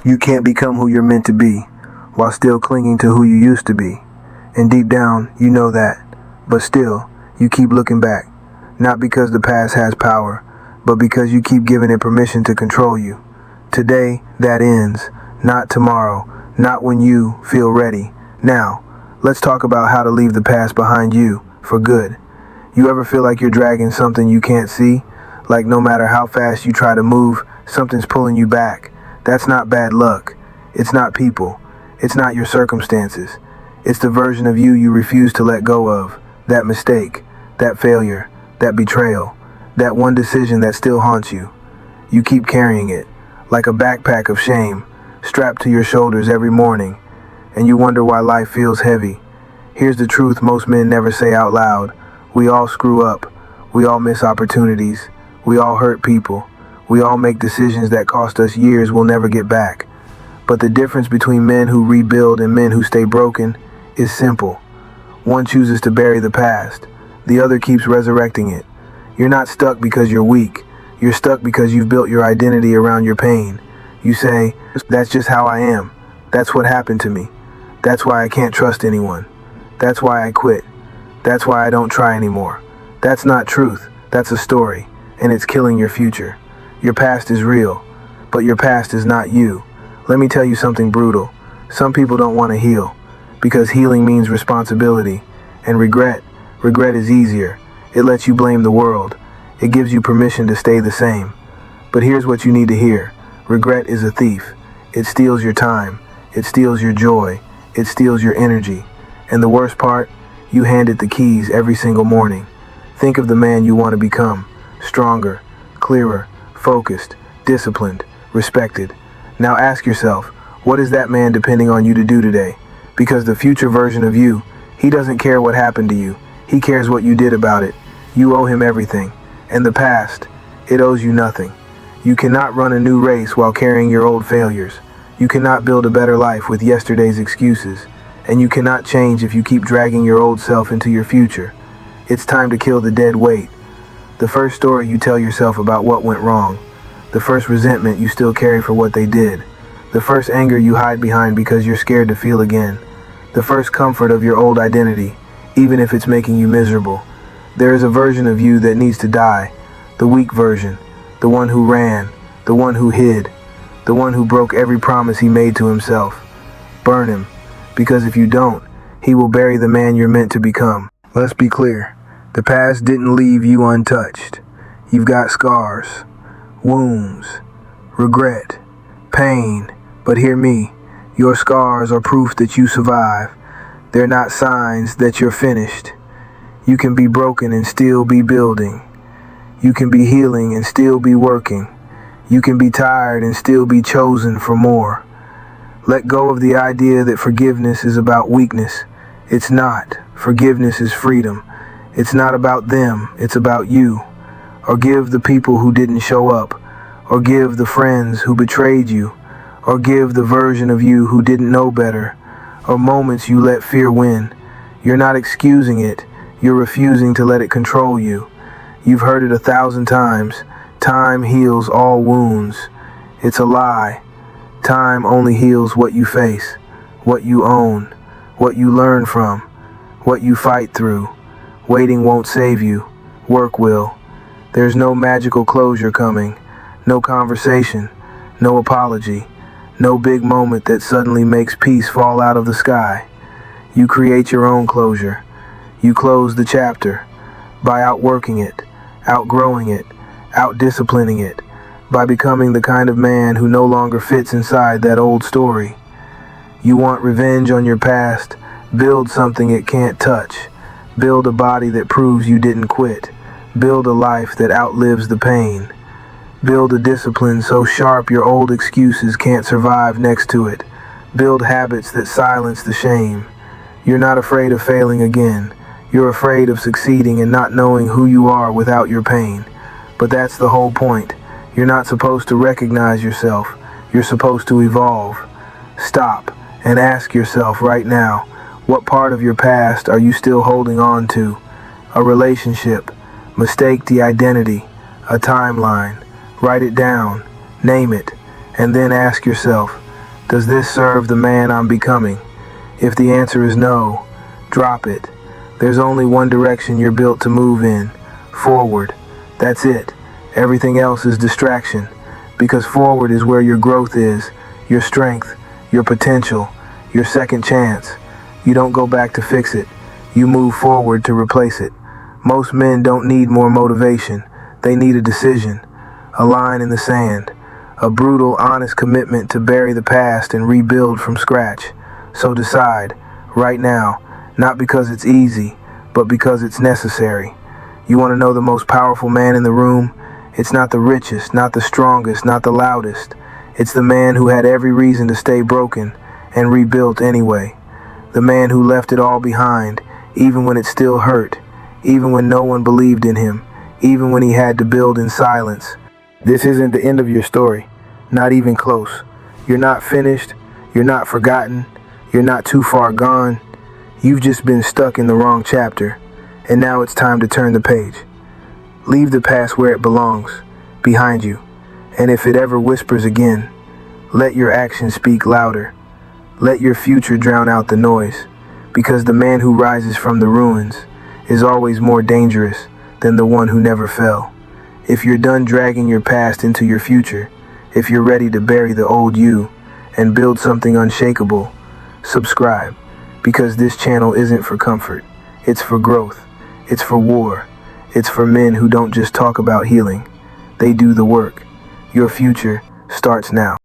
You can't become who you're meant to be while still clinging to who you used to be. And deep down, you know that. But still, you keep looking back. Not because the past has power, but because you keep giving it permission to control you. Today, that ends. Not tomorrow. Not when you feel ready. Now, let's talk about how to leave the past behind you for good. You ever feel like you're dragging something you can't see? Like no matter how fast you try to move, something's pulling you back. That's not bad luck. It's not people. It's not your circumstances. It's the version of you refuse to let go of. That mistake, that failure, that betrayal, that one decision that still haunts you. You keep carrying it, like a backpack of shame, strapped to your shoulders every morning, and you wonder why life feels heavy. Here's the truth most men never say out loud. We all screw up. We all miss opportunities. We all hurt people. We all make decisions that cost us years we'll never get back. But the difference between men who rebuild and men who stay broken is simple. One chooses to bury the past. The other keeps resurrecting it. You're not stuck because you're weak. You're stuck because you've built your identity around your pain. You say, that's just how I am. That's what happened to me. That's why I can't trust anyone. That's why I quit. That's why I don't try anymore. That's not truth. That's a story, and it's killing your future. Your past is real, but your past is not you. Let me tell you something brutal. Some people don't want to heal, because healing means responsibility, and regret is easier. It lets you blame the world. It gives you permission to stay the same. But here's what you need to hear. Regret is a thief. It steals your time. It steals your joy. It steals your energy. And the worst part, you hand it the keys every single morning. Think of the man you want to become. Stronger, clearer, focused, disciplined, respected. Now ask yourself, what is that man depending on you to do today? Because the future version of you, he doesn't care what happened to you. He cares what you did about it. You owe him everything. And the past, it owes you nothing. You cannot run a new race while carrying your old failures. You cannot build a better life with yesterday's excuses. And you cannot change if you keep dragging your old self into your future. It's time to kill the dead weight. The first story you tell yourself about what went wrong. The first resentment you still carry for what they did. The first anger you hide behind because you're scared to feel again. The first comfort of your old identity, even if it's making you miserable. There is a version of you that needs to die. The weak version. The one who ran. The one who hid. The one who broke every promise he made to himself. Burn him. Because if you don't, he will bury the man you're meant to become. Let's be clear. The past didn't leave you untouched. You've got scars, wounds, regret, pain. But hear me, your scars are proof that you survive. They're not signs that you're finished. You can be broken and still be building. You can be healing and still be working. You can be tired and still be chosen for more. Let go of the idea that forgiveness is about weakness. It's not. Forgiveness is freedom. It's not about them, it's about you. Or give the people who didn't show up. Or give the friends who betrayed you. Or give the version of you who didn't know better. Or moments you let fear win. You're not excusing it. You're refusing to let it control you. You've heard it 1,000 times. Time heals all wounds. It's a lie. Time only heals what you face, what you own, what you learn from, what you fight through. Waiting won't save you. Work will. There's no magical closure coming. No conversation. No apology. No big moment that suddenly makes peace fall out of the sky. You create your own closure. You close the chapter by outworking it, outgrowing it, outdisciplining it, by becoming the kind of man who no longer fits inside that old story. You want revenge on your past? Build something it can't touch. Build a body that proves you didn't quit. Build a life that outlives the pain. Build a discipline so sharp your old excuses can't survive next to it. Build habits that silence the shame. You're not afraid of failing again. You're afraid of succeeding and not knowing who you are without your pain. But that's the whole point. You're not supposed to recognize yourself. You're supposed to evolve. Stop and ask yourself right now, what part of your past are you still holding on to? A relationship. Mistake the identity. A timeline. Write it down. Name it. And then ask yourself, Does this serve the man I'm becoming? If the answer is no, drop it. There's only one direction you're built to move in. Forward. That's it. Everything else is distraction. Because forward is where your growth is, your strength, your potential, your second chance. You don't go back to fix it. You move forward to replace it. Most men don't need more motivation. They need a decision, a line in the sand, a brutal, honest commitment to bury the past and rebuild from scratch. So decide, right now, not because it's easy, but because it's necessary. You want to know the most powerful man in the room? It's not the richest, not the strongest, not the loudest. It's the man who had every reason to stay broken and rebuilt anyway. The man who left it all behind, even when it still hurt, even when no one believed in him, even when he had to build in silence. This isn't the end of your story, not even close. You're not finished, you're not forgotten, you're not too far gone. You've just been stuck in the wrong chapter, and now it's time to turn the page. Leave the past where it belongs, behind you, and if it ever whispers again, let your actions speak louder. Let your future drown out the noise, because the man who rises from the ruins is always more dangerous than the one who never fell. If you're done dragging your past into your future, if you're ready to bury the old you and build something unshakable, subscribe, because this channel isn't for comfort. It's for growth. It's for war. It's for men who don't just talk about healing. They do the work. Your future starts now.